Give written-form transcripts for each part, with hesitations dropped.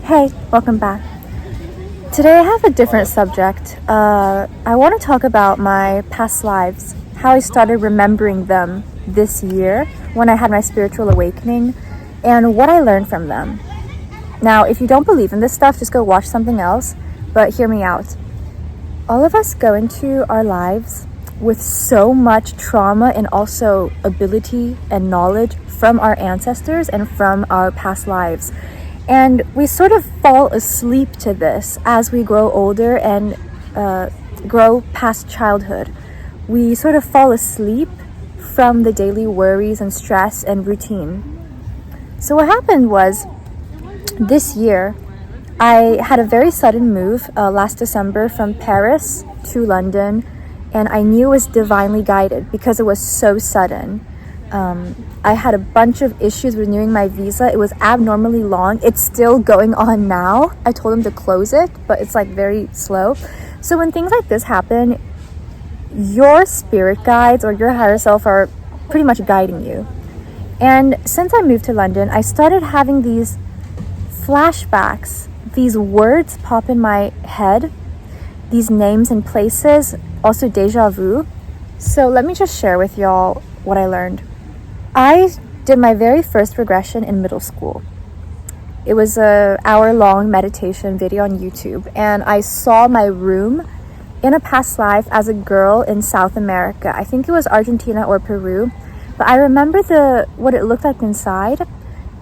Hey, welcome back. Today I have a different subject. I want to talk about my past lives, how I started remembering them this year when I had my spiritual awakening, and what I learned from them. Now, if you don't believe in this stuff, just go watch something else, but hear me out. All of us go into our lives with so much trauma and also ability and knowledge from our ancestors and from our past lives. And we sort of fall asleep to this as we grow older and grow past childhood. We sort of fall asleep from the daily worries and stress and routine. So what happened was, this year, I had a very sudden move last December from Paris to London, and I knew it was divinely guided because it was so sudden. I had a bunch of issues renewing my visa. It was abnormally long. It's still going on now. I told them to close it, but it's like very slow. So when things like this happen, your spirit guides or your higher self are pretty much guiding you. And since I moved to London, I started having these flashbacks. These words pop in my head, these names and places, also deja vu. So let me just share with y'all what I learned. I did my very first regression in middle school. It was an hour-long meditation video on YouTube, and I saw my room in a past life as a girl in South America. I think it was Argentina or Peru, but I remember what it looked like inside.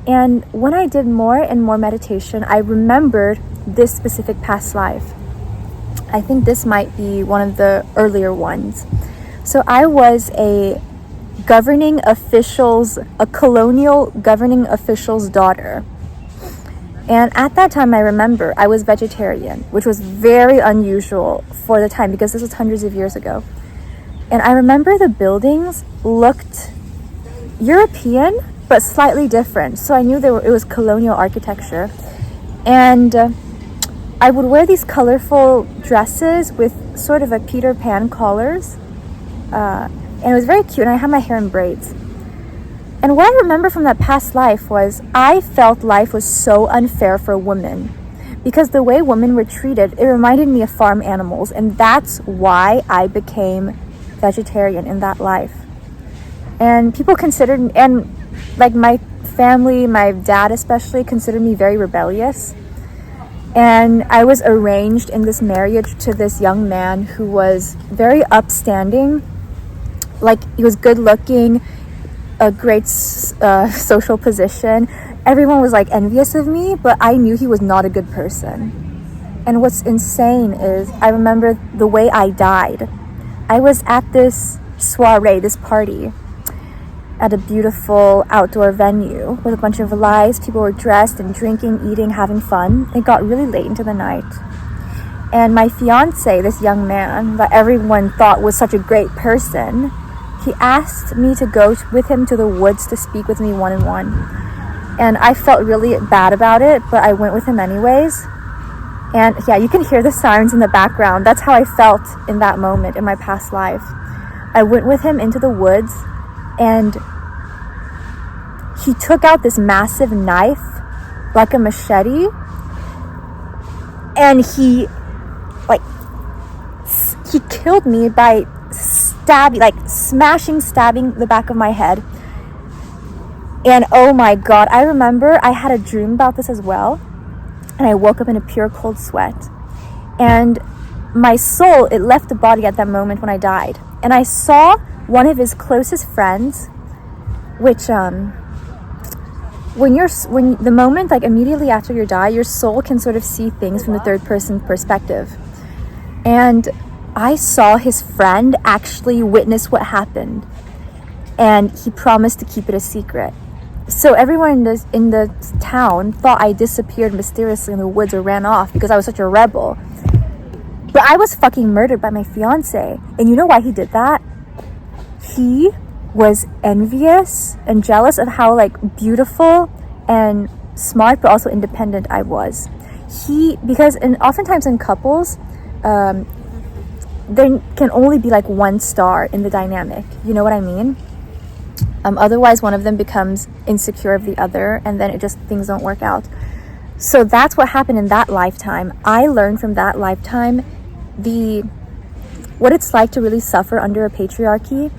And when I did more and more meditation, I remembered this specific past life. I think this might be one of the earlier ones. So I was a colonial governing official's daughter. And at that time, I remember I was vegetarian, which was very unusual for the time because this was hundreds of years ago. And I remember the buildings looked European, but slightly different. So I knew it was colonial architecture. And I would wear these colorful dresses with sort of a Peter Pan collars. And it was very cute, and I had my hair in braids. And what I remember from that past life was I felt life was so unfair for women because the way women were treated, it reminded me of farm animals, and that's why I became vegetarian in that life. And people considered, and like my family, my dad especially, considered me very rebellious. And I was arranged in this marriage to this young man who was very upstanding. Like, he was good looking, a great social position. Everyone was like envious of me, but I knew he was not a good person. And what's insane is I remember the way I died. I was at this soiree, this party, at a beautiful outdoor venue with a bunch of lights. People were dressed and drinking, eating, having fun. It got really late into the night. And my fiance, this young man that everyone thought was such a great person, he asked me to go with him to the woods to speak with me one-on-one. And I felt really bad about it, but I went with him anyways. And yeah, you can hear the sirens in the background. That's how I felt in that moment in my past life. I went with him into the woods, and he took out this massive knife, like a machete, and he killed me by stabbing the back of my head. And oh my God, I remember I had a dream about this as well, and I woke up in a pure cold sweat, and my soul, it left the body at that moment when I died. And I saw one of his closest friends, which when the moment, like immediately after you die, your soul can sort of see things from the third person perspective. And I saw his friend actually witness what happened, and he promised to keep it a secret. So everyone in the town thought I disappeared mysteriously in the woods or ran off because I was such a rebel. But I was fucking murdered by my fiance. And you know why he did that? He was envious and jealous of how beautiful and smart but also independent I was. Because oftentimes in couples, there can only be one star in the dynamic. You know what I mean? Otherwise, one of them becomes insecure of the other, and then things don't work out. So that's what happened in that lifetime. I learned from that lifetime what it's like to really suffer under a patriarchy.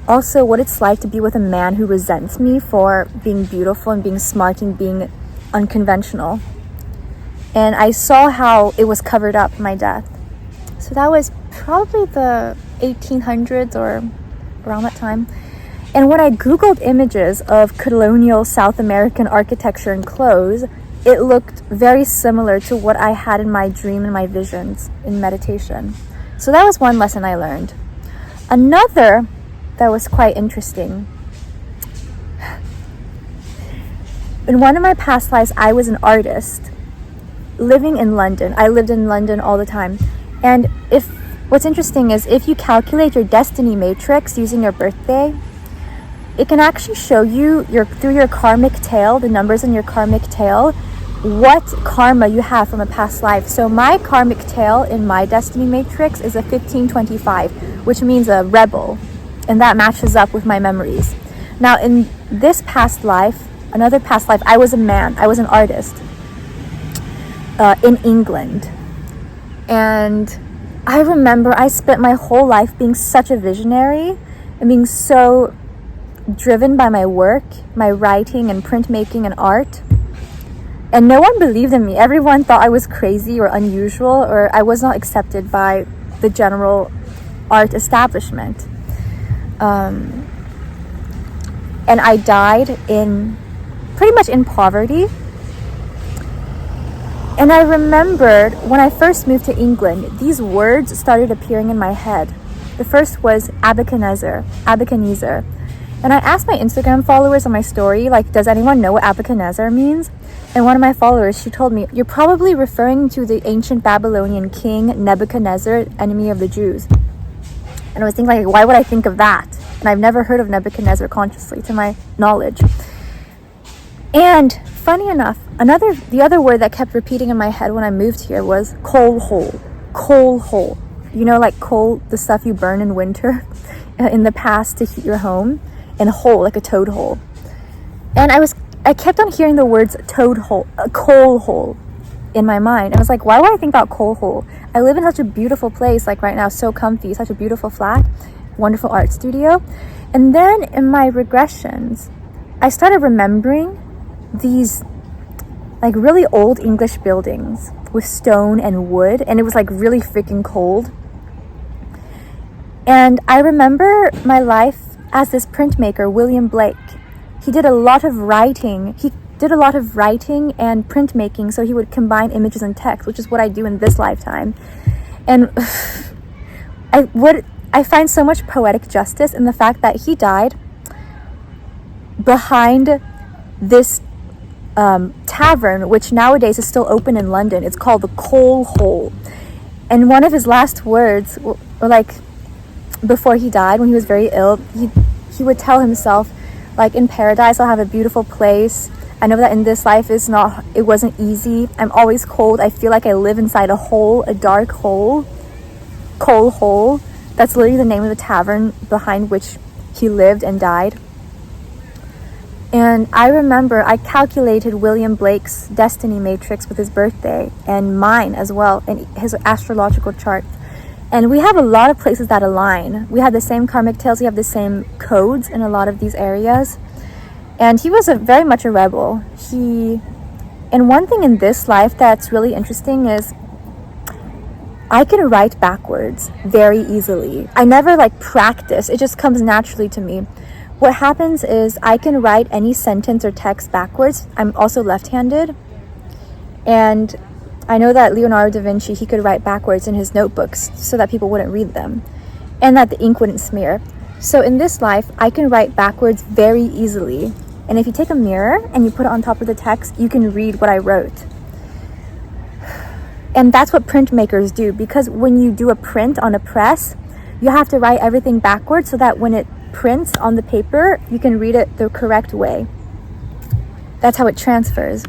Also, what it's like to be with a man who resents me for being beautiful and being smart and being unconventional. And I saw how it was covered up, my death. So that was probably the 1800s or around that time. And when I Googled images of colonial South American architecture and clothes, it looked very similar to what I had in my dream and my visions in meditation. So that was one lesson I learned. Another that was quite interesting. In one of my past lives, I was an artist living in London. I lived in London all the time. And what's interesting is if you calculate your destiny matrix using your birthday, it can actually show you through your karmic tail, the numbers in your karmic tail, what karma you have from a past life. So my karmic tail in my destiny matrix is a 1525, which means a rebel. And that matches up with my memories. Now, in this past life, another past life, I was a man. I was an artist in England. And I remember I spent my whole life being such a visionary and being so driven by my work, my writing and printmaking and art. And no one believed in me. Everyone thought I was crazy or unusual, or I was not accepted by the general art establishment. And I died pretty much in poverty. And I remembered when I first moved to England, these words started appearing in my head. The first was Abacanezer. And I asked my Instagram followers on my story, like, does anyone know what Abacanezer means? And one of my followers, she told me, you're probably referring to the ancient Babylonian king Nebuchadnezzar, enemy of the Jews. And I was thinking, like, why would I think of that? And I've never heard of Nebuchadnezzar consciously, to my knowledge. And funny enough, the other word that kept repeating in my head when I moved here was coal hole. Coal hole. You know, like coal, the stuff you burn in winter in the past to heat your home, and hole, like a toad hole. And I kept on hearing the words toad hole, coal hole in my mind. And I was like, why would I think about coal hole? I live in such a beautiful place, like right now, so comfy, such a beautiful flat, wonderful art studio. And then in my regressions, I started remembering these like really old English buildings with stone and wood, and it was like really freaking cold. And I remember my life as this printmaker, Wiiliam Blake. He did a lot of writing. and printmaking, so he would combine images and text, which is what I do in this lifetime. And I find so much poetic justice in the fact that he died behind this tavern, which nowadays is still open in London. It's called the Coal Hole. And one of his last words were like, before he died, when he was very ill, he would tell himself, like, in paradise I'll have a beautiful place. I know that in this life it wasn't easy. I'm always cold. I feel like I live inside a hole, a dark hole. Coal Hole. That's literally the name of the tavern behind which he lived and died. And I remember I calculated Wiiliam Blake's destiny matrix with his birthday and mine as well, and his astrological chart. And we have a lot of places that align. We have the same karmic tails, we have the same codes in a lot of these areas. And he was very much a rebel. And one thing in this life that's really interesting is I can write backwards very easily. I never practice, it just comes naturally to me. What happens is I can write any sentence or text backwards. I'm also left-handed. And I know that Leonardo da Vinci, he could write backwards in his notebooks so that people wouldn't read them and that the ink wouldn't smear. So in this life, I can write backwards very easily. And if you take a mirror and you put it on top of the text, you can read what I wrote. And that's what printmakers do, because when you do a print on a press, you have to write everything backwards so that when it prints on the paper, you can read it the correct way. That's how it transfers.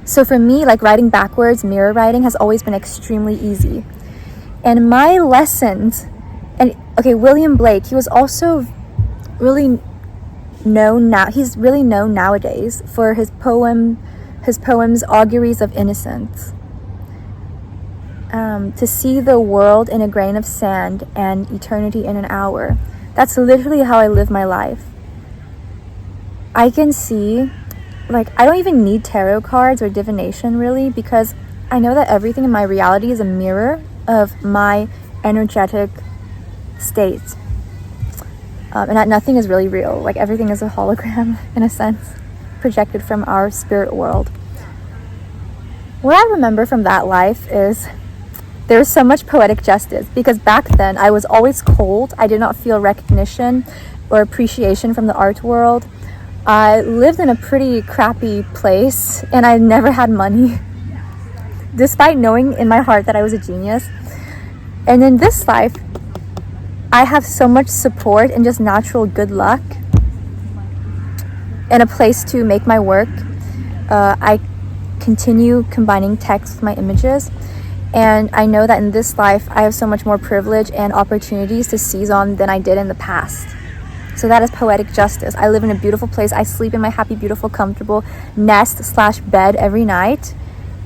So for me, writing backwards, mirror writing has always been extremely easy. And my lessons, Wiiliam Blake, he was also really known now. He's really known nowadays for his poem, his poems Auguries of Innocence. To see the world in a grain of sand and eternity in an hour. That's literally how I live my life. I can see, like, I don't even need tarot cards or divination really, because I know that everything in my reality is a mirror of my energetic state. And that nothing is really real. Like, everything is a hologram, in a sense, projected from our spirit world. What I remember from that life is there was so much poetic justice, because back then I was always cold. I did not feel recognition or appreciation from the art world. I lived in a pretty crappy place, and I never had money, despite knowing in my heart that I was a genius. And in this life, I have so much support and just natural good luck and a place to make my work. I continue combining text with my images, and I know that in this life I have so much more privilege and opportunities to seize on than I did in the past. So that is poetic justice. I live in a beautiful place. I sleep in my happy, beautiful, comfortable nest/bed every night,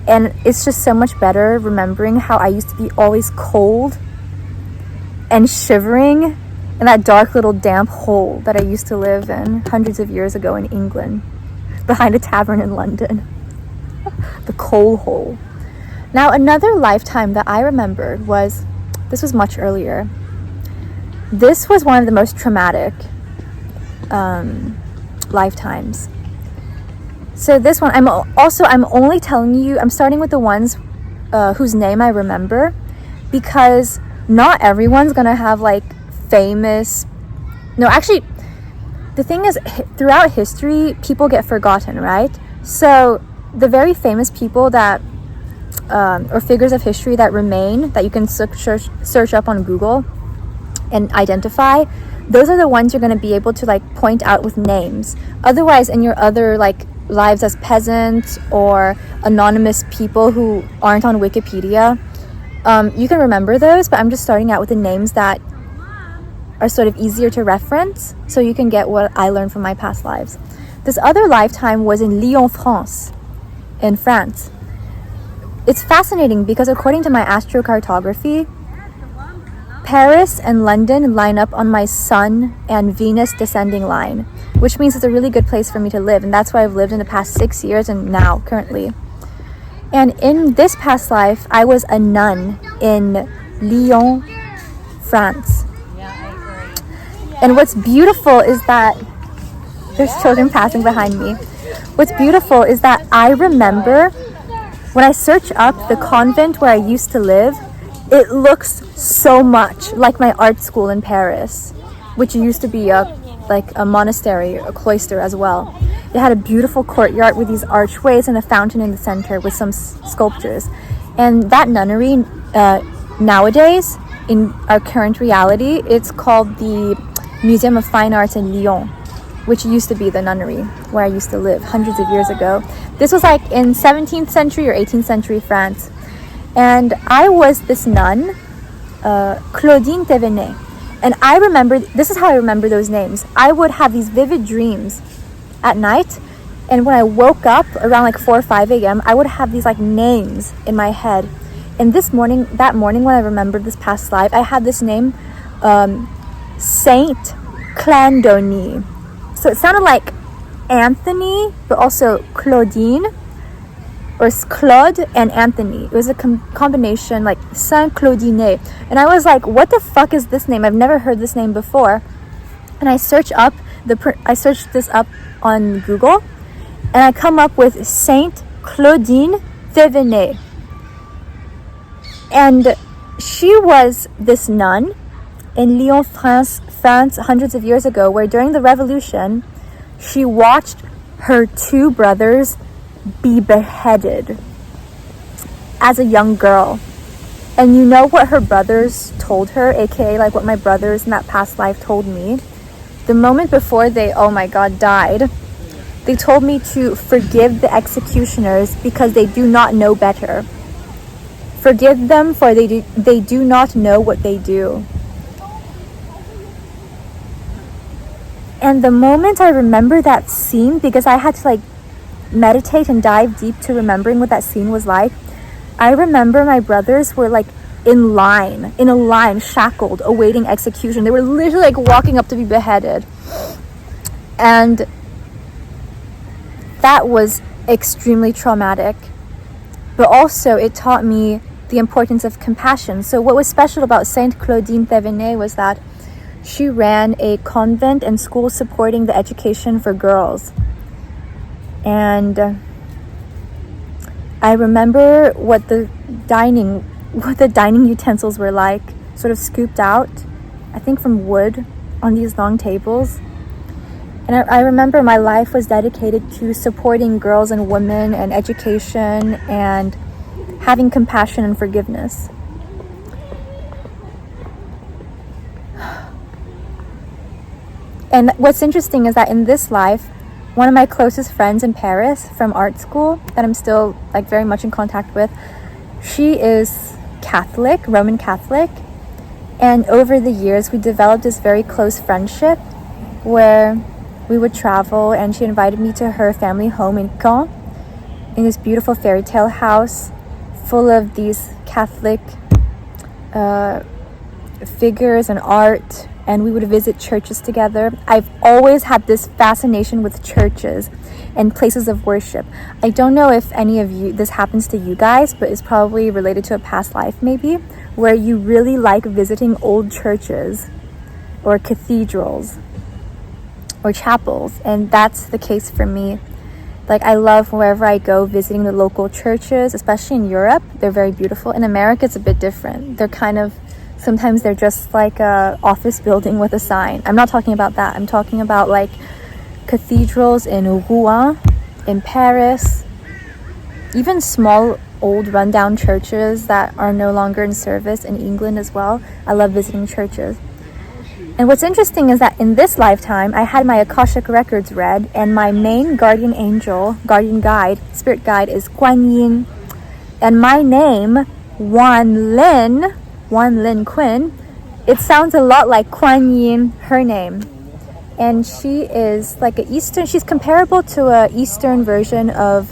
and it's just so much better remembering how I used to be always cold and shivering in that dark little damp hole that I used to live in hundreds of years ago in England, behind a tavern in London. The coal hole. Now, another lifetime that I remembered this was much earlier. This was one of the most traumatic lifetimes. So this one, I'm only telling you, I'm starting with the ones whose name I remember, because not everyone's gonna have like famous, no, actually, the thing is, throughout history, people get forgotten, right? So the very famous people that or figures of history that remain, that you can search up on Google and identify, those are the ones you're going to be able to like point out with names. Otherwise, in your other like lives as peasants or anonymous people who aren't on Wikipedia, you can remember those, but I'm just starting out with the names that are sort of easier to reference, so you can get what I learned from my past lives. This other lifetime was in Lyon, France, in France. It's fascinating because according to my astrocartography, Paris and London line up on my Sun and Venus descending line, which means it's a really good place for me to live, and that's where I've lived in the past 6 years and now currently. And in this past life, I was a nun in Lyon, France. And what's beautiful is that there's children passing behind me. What's beautiful is that I remember when I search up the convent where I used to live, it looks so much like my art school in Paris, which used to be a monastery, a cloister as well. It had a beautiful courtyard with these archways and a fountain in the center with some sculptures. And that nunnery, nowadays, in our current reality, it's called the Museum of Fine Arts in Lyon, which used to be the nunnery where I used to live hundreds of years ago. This was like in 17th century or 18th century France. And I was this nun, Claudine Thévenet. And I remember, this is how I remember those names. I would have these vivid dreams at night, and when I woke up around like 4 or 5 a.m., I would have these like names in my head. And that morning when I remembered this past life, I had this name, Saint Clandoni. So it sounded like Anthony, but also Claudine, or Claude and Anthony. It was a combination, like Saint Claudine. And I was like, what the fuck is this name? I've never heard this name before. And I searched this up on Google, and I come up with Saint Claudine Thévenet. And she was this nun in Lyon, France, hundreds of years ago, where during the revolution, she watched her 2 brothers be beheaded as a young girl. And you know what her brothers told her, aka like what my brothers in that past life told me? The moment before they, oh my god, died, they told me to forgive the executioners because they do not know better. Forgive them, for they do not know what they do. And the moment I remember that scene, because I had to like meditate and dive deep to remembering what that scene was like, I remember my brothers were like in a line, shackled, awaiting execution. They were literally like walking up to be beheaded. And that was extremely traumatic. But also it taught me the importance of compassion. So what was special about Saint Claudine Thévenet was that she ran a convent and school supporting the education for girls. And I remember what the dining utensils were like, sort of scooped out, I think from wood, on these long tables. And I remember my life was dedicated to supporting girls and women and education and having compassion and forgiveness. And what's interesting is that in this life, one of my closest friends in Paris from art school that I'm still like very much in contact with, she is Catholic, Roman Catholic. And over the years, we developed this very close friendship where we would travel, and she invited me to her family home in Caen, in this beautiful fairy tale house full of these Catholic figures and art, and we would visit churches together. I've always had this fascination with churches and places of worship. I don't know if any of you, this happens to you guys, but it's probably related to a past life maybe, where you really like visiting old churches or cathedrals or chapels, and that's the case for me. Like, I love wherever I go visiting the local churches, especially in Europe. They're very beautiful. In America, it's a bit different. They're kind of, sometimes they're just like a office building with a sign. I'm not talking about that. I'm talking about like cathedrals in Rouen, in Paris, even small old rundown churches that are no longer in service in England as well. I love visiting churches. And what's interesting is that in this lifetime, I had my Akashic records read, and my main guardian angel, guardian guide, spirit guide is Guan Yin. And my name, Wan Lin Quinn, it sounds a lot like Kuan Yin, her name. And she is like she's comparable to a Eastern version of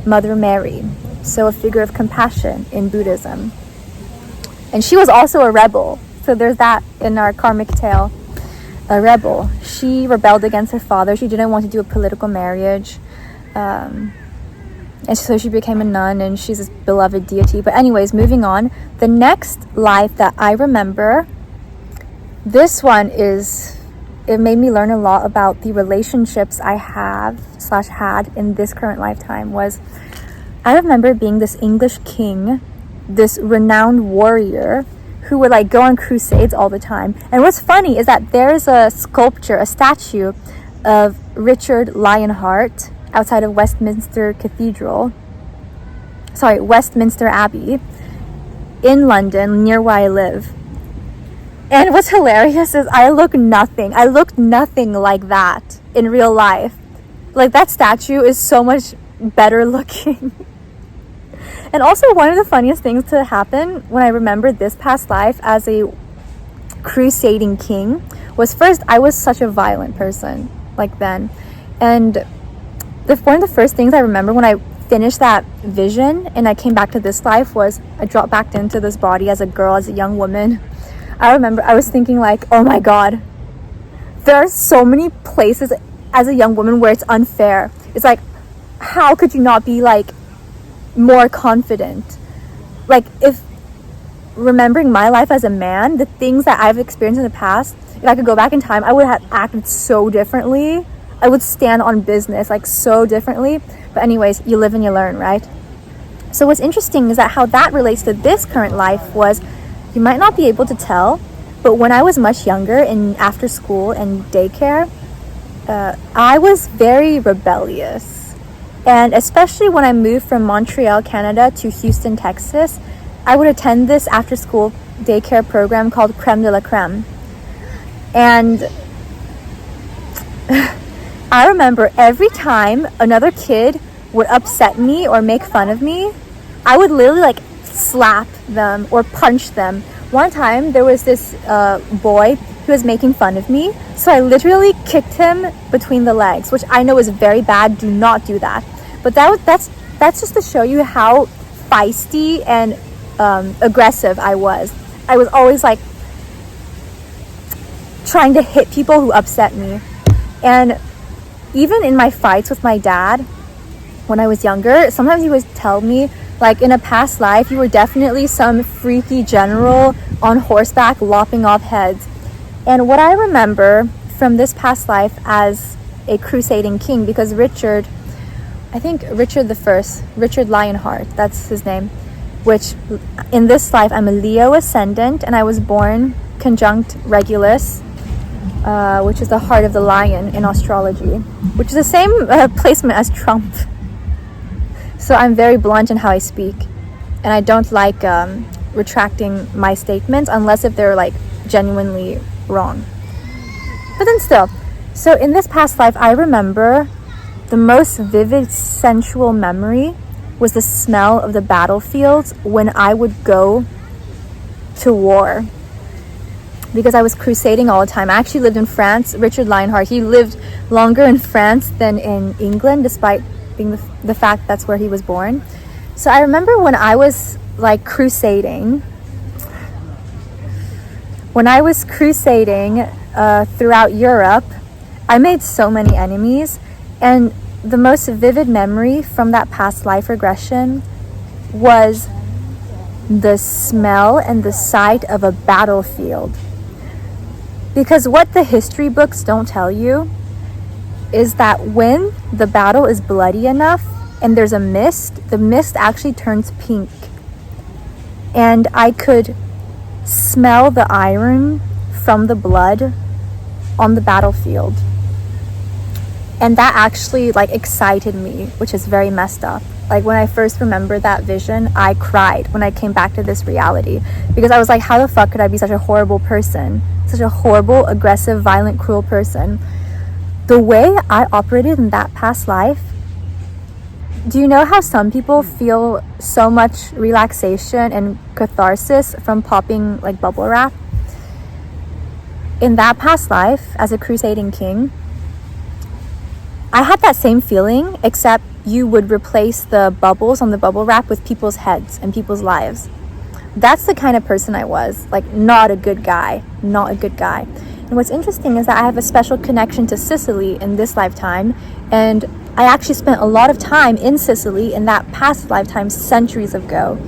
Mother Mary. So a figure of compassion in Buddhism. And she was also a rebel. So there's that in our karmic tale. A rebel. She rebelled against her father. She didn't want to do a political marriage. And so she became a nun, and she's this beloved deity. But anyways, moving on. The next life that I remember, this one it made me learn a lot about the relationships I had in this current lifetime. Was I remember being this English king, this renowned warrior who would like go on crusades all the time. And what's funny is that there's a statue of Richard Lionheart outside of Westminster Abbey in London, near where I live. And what's hilarious is I looked nothing like that in real life. Like, that statue is so much better looking. And also, one of the funniest things to happen when I remembered this past life as a crusading king was, first, I was such a violent person like then. And one of the first things I remember when I finished that vision and I came back to this life was I dropped back into this body as a girl, as a young woman. I remember I was thinking like, oh my God, there are so many places as a young woman where it's unfair. It's like, how could you not be like more confident? Like, if remembering my life as a man, the things that I've experienced in the past, if I could go back in time, I would have acted so differently. I would stand on business like so differently. But anyways, you live and you learn, right? So what's interesting is that how that relates to this current life was, you might not be able to tell, but when I was much younger in after school and daycare, I was very rebellious. And especially when I moved from Montreal, Canada to Houston, Texas, I would attend this after school daycare program called Crème de la Crème. And I remember every time another kid would upset me or make fun of me, I would literally like slap them or punch them. One time there was this boy he was making fun of me. So I literally kicked him between the legs, which I know is very bad. Do not do that. But that's just to show you how feisty and aggressive I was. I was always like trying to hit people who upset me. And even in my fights with my dad when I was younger, sometimes he would tell me, like, in a past life you were definitely some freaky general on horseback lopping off heads. And what I remember from this past life as a crusading king, because Richard Lionheart, that's his name, which in this life I'm a Leo ascendant, and I was born conjunct Regulus, which is the heart of the lion in astrology, which is the same placement as Trump. So I'm very blunt in how I speak, and I don't like retracting my statements unless if they're like genuinely wrong. But then still, so in this past life, I remember the most vivid sensual memory was the smell of the battlefields when I would go to war, because I was crusading all the time. I actually lived in France. Richard Lionheart, he lived longer in France than in England, despite being the fact that's where he was born. So I remember when I was like crusading throughout Europe, I made so many enemies, and the most vivid memory from that past life regression was the smell and the sight of a battlefield. Because what the history books don't tell you is that when the battle is bloody enough and there's a mist, the mist actually turns pink. And I could smell the iron from the blood on the battlefield. And that actually like excited me, which is very messed up. Like when I first remembered that vision, I cried when I came back to this reality, because I was like, how the fuck could I be such a horrible person? Such a horrible, aggressive, violent, cruel person. The way I operated in that past life, do you know how some people feel so much relaxation and catharsis from popping like bubble wrap? In that past life, as a crusading king, I had that same feeling, except you would replace the bubbles on the bubble wrap with people's heads and people's lives. That's the kind of person I was, like not a good guy. And what's interesting is that I have a special connection to Sicily in this lifetime, and I actually spent a lot of time in Sicily in that past lifetime centuries ago.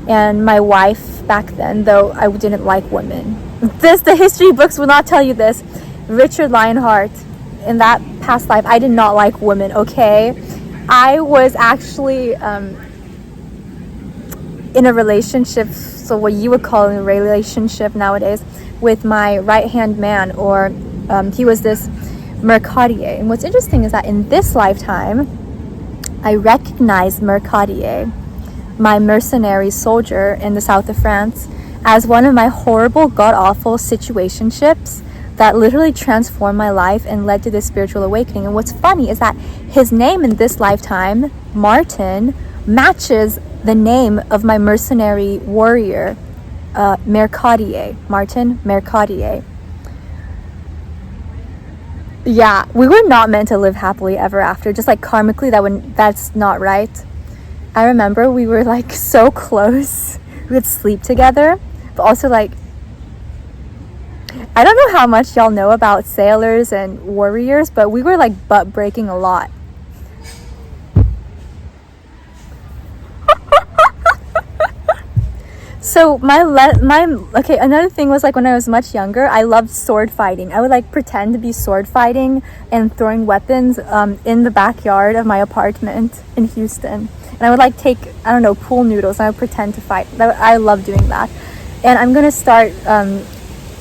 And my wife back then, though I didn't like women. The history books will not tell you this. Richard Lionheart, in that past life, I did not like women, okay? I was actually in a relationship, so what you would call a relationship nowadays, with my right-hand man, or he was this Mercadier. And what's interesting is that in this lifetime, I recognized Mercadier, my mercenary soldier in the south of France, as one of my horrible, god-awful situationships that literally transformed my life and led to this spiritual awakening. And what's funny is that his name in this lifetime, Martin, matches the name of my mercenary warrior, Mercadier, Martin Mercadier. Yeah, we were not meant to live happily ever after. Just like karmically, that's not right. I remember we were like so close. We would sleep together, but also like, I don't know how much y'all know about sailors and warriors, but we were like butt breaking a lot. So another thing was, like, when I was much younger, I loved sword fighting. I would like pretend to be sword fighting and throwing weapons in the backyard of my apartment in Houston. And I would like take, I don't know, pool noodles, and I would pretend to fight. I love doing that. And I'm gonna start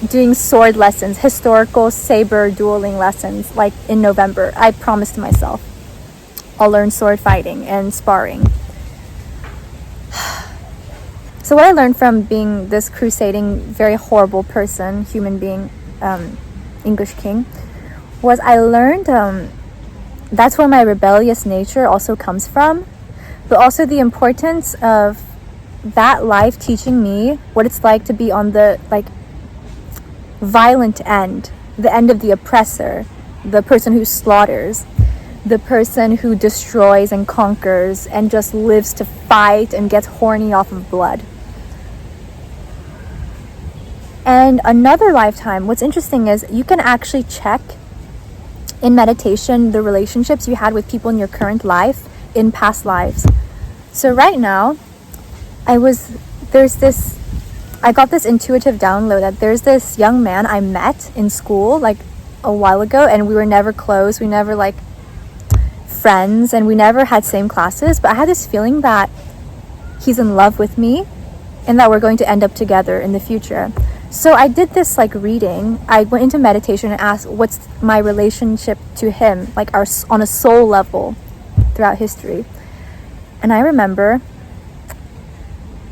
doing sword lessons, historical saber dueling lessons, like in November. I promised myself I'll learn sword fighting and sparring. So what I learned from being this crusading, very horrible person, human being, English king, was I learned that's where my rebellious nature also comes from, but also the importance of that life teaching me what it's like to be on the, like, violent end, the end of the oppressor, the person who slaughters, the person who destroys and conquers and just lives to fight and gets horny off of blood. And another lifetime, what's interesting is you can actually check in meditation the relationships you had with people in your current life in past lives. So right now, I got this intuitive download that there's this young man I met in school like a while ago, and we were never close, we never like friends, and we never had same classes, but I had this feeling that he's in love with me and that we're going to end up together in the future. So I did this like reading. I went into meditation and asked what's my relationship to him, like on a soul level throughout history. And I remember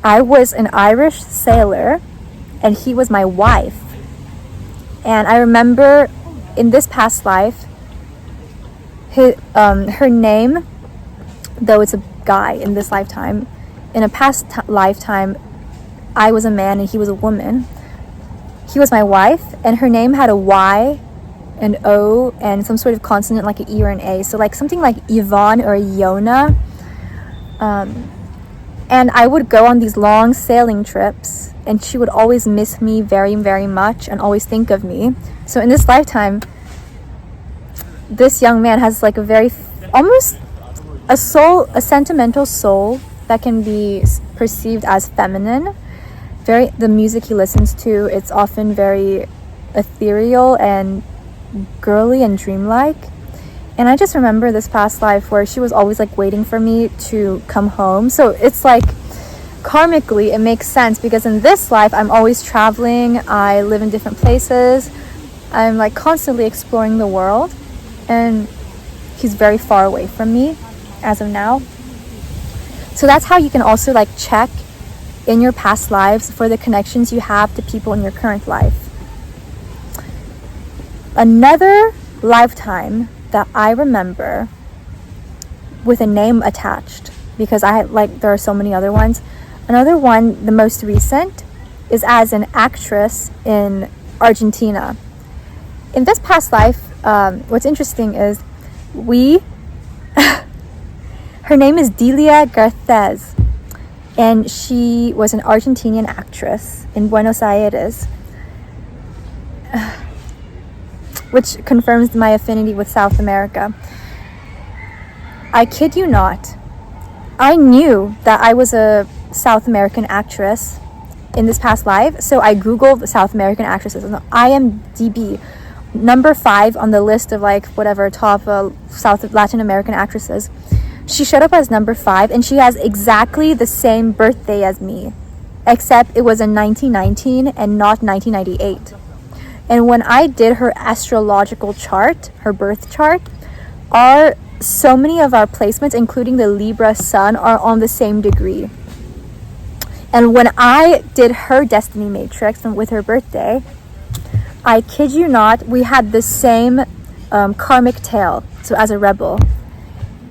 I was an Irish sailor and he was my wife. And I remember in this past life, her name, though it's a guy in this lifetime, in a past lifetime, I was a man and he was a woman. He was my wife, and her name had a Y, an O, and some sort of consonant like an E or an A. So like something like Yvonne or Yona. And I would go on these long sailing trips, and she would always miss me very, very much and always think of me. So in this lifetime, this young man has like a very, almost a sentimental soul that can be perceived as feminine. The music he listens to, it's often very ethereal and girly and dreamlike. And I just remember this past life where she was always like waiting for me to come home. So it's like karmically it makes sense, because in this life I'm always traveling, I live in different places, I'm like constantly exploring the world, and he's very far away from me as of now. So that's how you can also like check in your past lives for the connections you have to people in your current life. Another lifetime that I remember with a name attached, because there are so many other ones. Another one, the most recent, is as an actress in Argentina. In this past life, what's interesting is her name is Delia Garces, and she was an Argentinian actress in Buenos Aires, which confirms my affinity with South America. I kid you not, I knew that I was a South American actress in this past life, so I googled South American actresses, and IMDb number 5 on the list of like whatever top South Latin American actresses. She showed up as number 5, and she has exactly the same birthday as me, except it was in 1919 and not 1998. And when I did her astrological chart, her birth chart, so many of our placements, including the Libra sun, are on the same degree. And when I did her destiny matrix with her birthday, I kid you not, we had the same karmic tail, so as a rebel.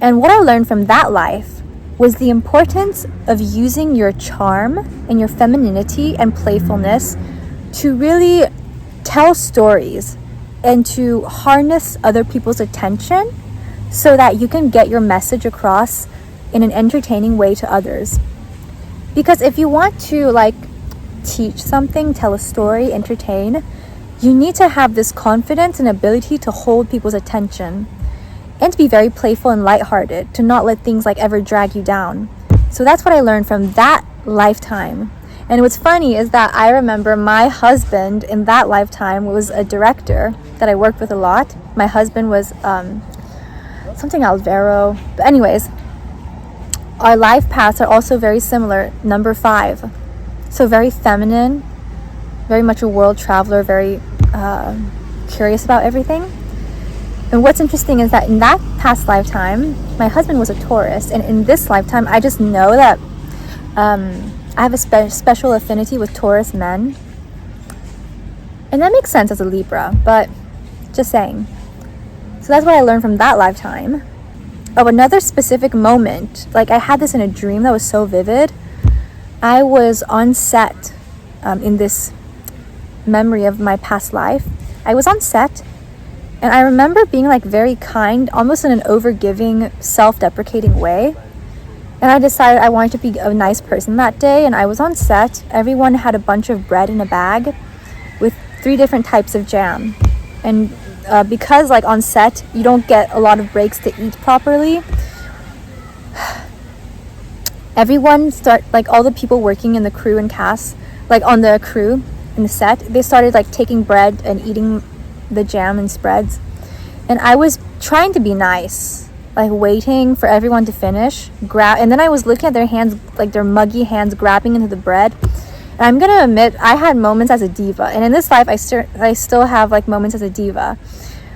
And what I learned from that life was the importance of using your charm and your femininity and playfulness to really tell stories and to harness other people's attention so that you can get your message across in an entertaining way to others. Because if you want to like teach something, tell a story, entertain, you need to have this confidence and ability to hold people's attention and to be very playful and lighthearted, to not let things like ever drag you down. So that's what I learned from that lifetime. And what's funny is that I remember my husband in that lifetime was a director that I worked with a lot. My husband was something Alvaro. But anyways, our life paths are also very similar, number 5. So very feminine, very much a world traveler, very curious about everything. And what's interesting is that in that past lifetime, my husband was a Taurus, and in this lifetime, I just know that I have a special affinity with Taurus men. And that makes sense as a Libra, but just saying. So that's what I learned from that lifetime. Oh, another specific moment, like I had this in a dream that was so vivid. I was on set in this memory of my past life, I was on set, and I remember being like very kind, almost in an overgiving, self-deprecating way. And I decided I wanted to be a nice person that day, and I was on set. Everyone had a bunch of bread in a bag with 3 different types of jam. And because like on set, you don't get a lot of breaks to eat properly, all the people working in the crew and cast, like on the crew in the set, they started like taking bread and eating the jam and spreads. And I was trying to be nice, like waiting for everyone to finish, and then I was looking at their hands, like their muggy hands grabbing into the bread. And I'm gonna admit, I had moments as a diva, and in this life I still have like moments as a diva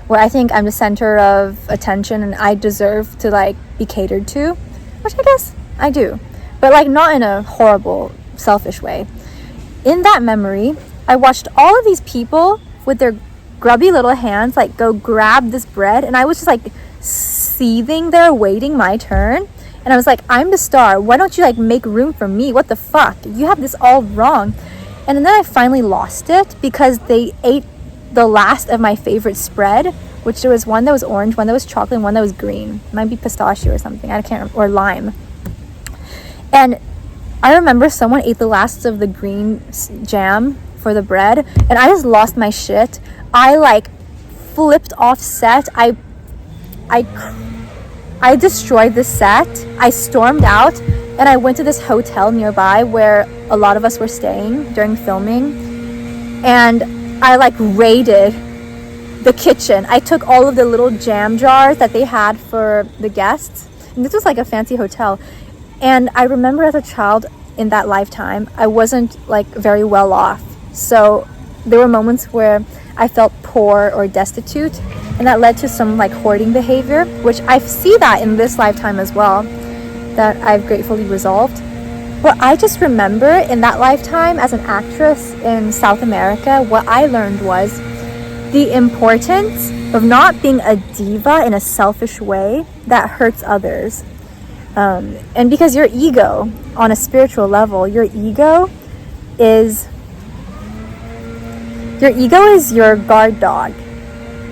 where I think I'm the center of attention and I deserve to like be catered to, which I guess I do, but like not in a horrible, selfish way. In that memory, I watched all of these people with their grubby little hands like go grab this bread, and I was just like seething there waiting my turn. And I was like, I'm the star, why don't you like make room for me? What the fuck, you have this all wrong. And then I finally lost it because they ate the last of my favorite spread, which there was one that was orange, one that was chocolate, and one that was green. It might be pistachio or something, I can't remember, or lime. And I remember someone ate the last of the green jam for the bread, and I just lost my shit. I like flipped off set. I destroyed the set. I stormed out, and I went to this hotel nearby where a lot of us were staying during filming, and I like raided the kitchen. I took all of the little jam jars that they had for the guests, and this was like a fancy hotel. And I remember as a child in that lifetime, I wasn't like very well off, so there were moments where I felt poor or destitute, and that led to some like hoarding behavior, which I see that in this lifetime as well, that I've gratefully resolved. But I just remember in that lifetime as an actress in South America, what I learned was the importance of not being a diva in a selfish way that hurts others. And because your ego, on a spiritual level, your ego is your guard dog.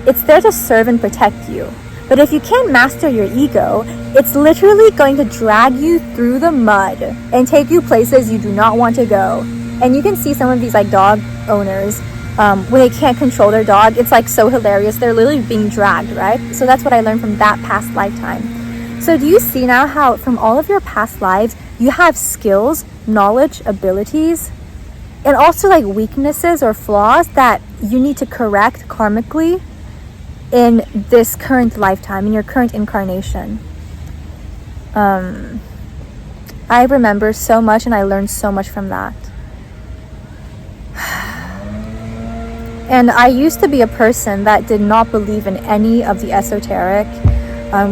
It's there to serve and protect you. But if you can't master your ego, it's literally going to drag you through the mud and take you places you do not want to go. And you can see some of these like dog owners, when they can't control their dog, it's like so hilarious. They're literally being dragged, right? So that's what I learned from that past lifetime. So do you see now how from all of your past lives, you have skills, knowledge, abilities, and also like weaknesses or flaws that you need to correct karmically in this current lifetime, in your current incarnation? I remember so much, and I learned so much from that. And I used to be a person that did not believe in any of the esoteric.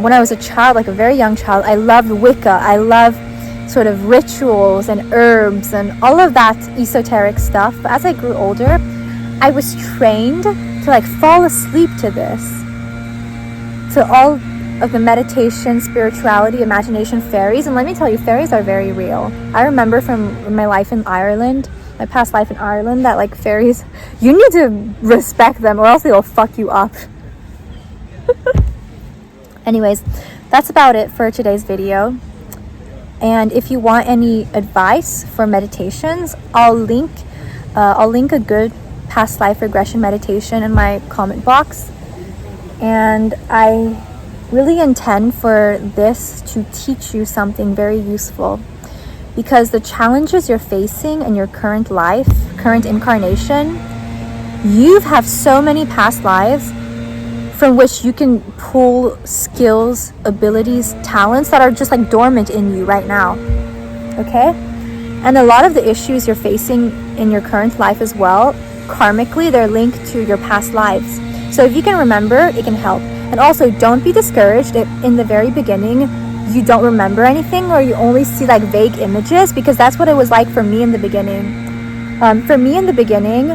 When I was a child, like a very young child, I loved Wicca. I loved sort of rituals and herbs and all of that esoteric stuff. But as I grew older, I was trained to like fall asleep to this, to all of the meditation, spirituality, imagination, fairies. And let me tell you, fairies are very real. I remember from my life in Ireland, my past life in Ireland, that like fairies, you need to respect them or else they will fuck you up. Anyways, that's about it for today's video. And if you want any advice for meditations, I'll link a good past life regression meditation in my comment box. And I really intend for this to teach you something very useful, because the challenges you're facing in your current life, current incarnation, you have so many past lives from which you can pull skills, abilities, talents that are just like dormant in you right now. Okay? And a lot of the issues you're facing in your current life as well, karmically, they're linked to your past lives. So if you can remember, it can help. And also, don't be discouraged if in the very beginning you don't remember anything, or you only see like vague images, because that's what it was like for me in the beginning. For me in the beginning,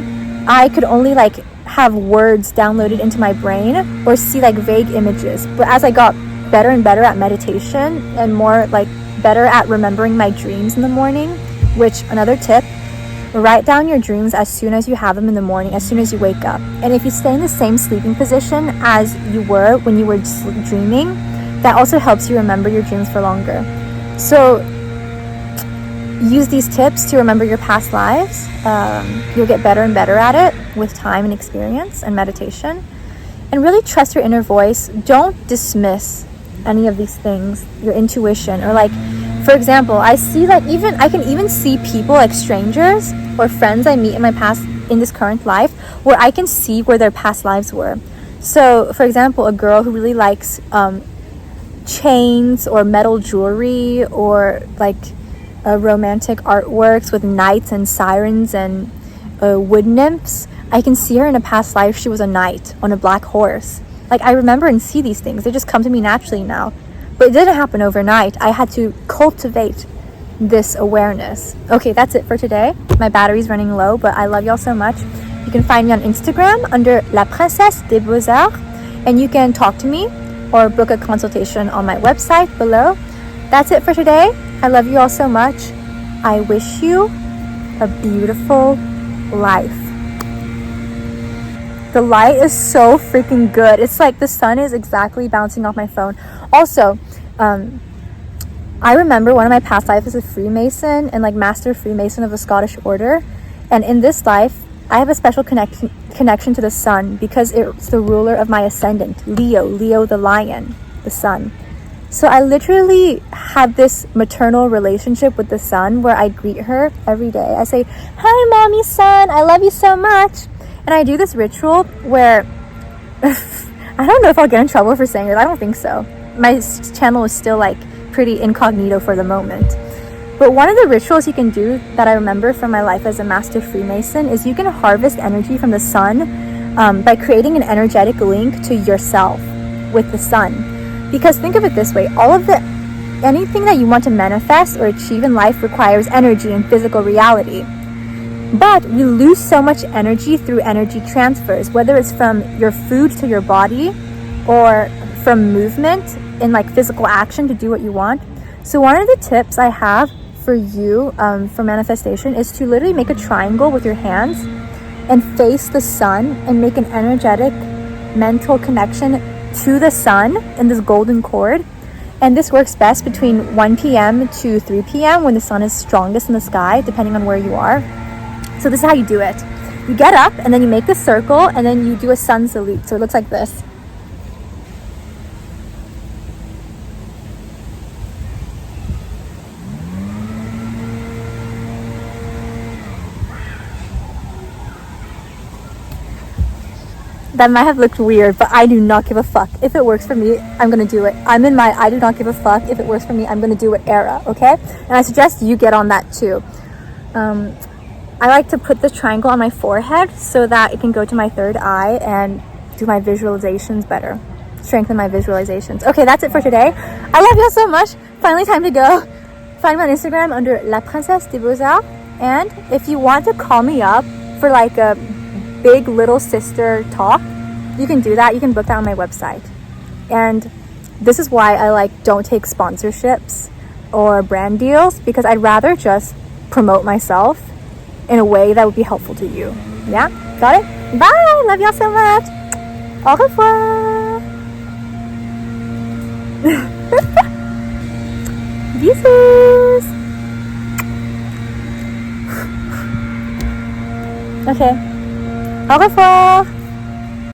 I could only like have words downloaded into my brain or see like vague images. But as I got better and better at meditation and more like better at remembering my dreams in the morning, which another tip, Write down your dreams as soon as you have them in the morning, as soon as you wake up. And if you stay in the same sleeping position as you were when you were dreaming, that also helps you remember your dreams for longer. So use these tips to remember your past lives. You'll get better and better at it with time and experience and meditation. And really trust your inner voice. Don't dismiss any of these things, your intuition, or like, for example, I can even see people like strangers or friends I meet in my past, in this current life, where I can see where their past lives were. So for example, a girl who really likes chains or metal jewelry, or like romantic artworks with knights and sirens and wood nymphs, I can see her in a past life. She was a knight on a black horse. Like, I remember and see these things. They just come to me naturally now. But it didn't happen overnight. I had to cultivate this awareness. Okay, that's it for today. My battery's running low, but I love y'all so much. You can find me on Instagram under La Princesse des Beaux-Arts, and you can talk to me or book a consultation on my website below. That's it for today. I love you all so much. I wish you a beautiful life. The light is so freaking good. It's like the sun is exactly bouncing off my phone. Also, I remember one of my past lives as a Freemason and like Master Freemason of the Scottish Order. And in this life, I have a special connection to the sun because it's the ruler of my ascendant, Leo the lion, the sun. So I literally have this maternal relationship with the sun where I greet her every day. I say, "Hi, mommy sun, I love you so much." And I do this ritual where I don't know if I'll get in trouble for saying it. I don't think so. My channel is still like pretty incognito for the moment. But one of the rituals you can do that I remember from my life as a Master Freemason is you can harvest energy from the sun by creating an energetic link to yourself with the sun. Because think of it this way, anything that you want to manifest or achieve in life requires energy and physical reality. But we lose so much energy through energy transfers, whether it's from your food to your body or from movement in like physical action to do what you want. So one of the tips I have for you for manifestation is to literally make a triangle with your hands and face the sun and make an energetic mental connection to the sun in this golden cord. And this works best between 1 p.m. to 3 p.m. when the sun is strongest in the sky, depending on where you are. So this is how you do it. You get up and then you make the circle and then you do a sun salute. So it looks like this. That might have looked weird, but I do not give a fuck. If it works for me, I'm gonna do it. I'm in my I do not give a fuck. If it works for me, I'm gonna do it era, okay? And I suggest you get on that too. I like to put the triangle on my forehead so that it can go to my third eye and do my visualizations better. Strengthen my visualizations. Okay, that's it for today. I love you all so much. Finally time to go. Find me on Instagram under La Princesse des Beaux-Arts. And if you want to call me up for like a big little sister talk, you can do that. You can book that on my website. And this is why I like don't take sponsorships or brand deals, because I'd rather just promote myself in a way that would be helpful to you. Yeah? Got it? Bye! Love y'all so much! Au revoir! Bisous! Okay. Au revoir!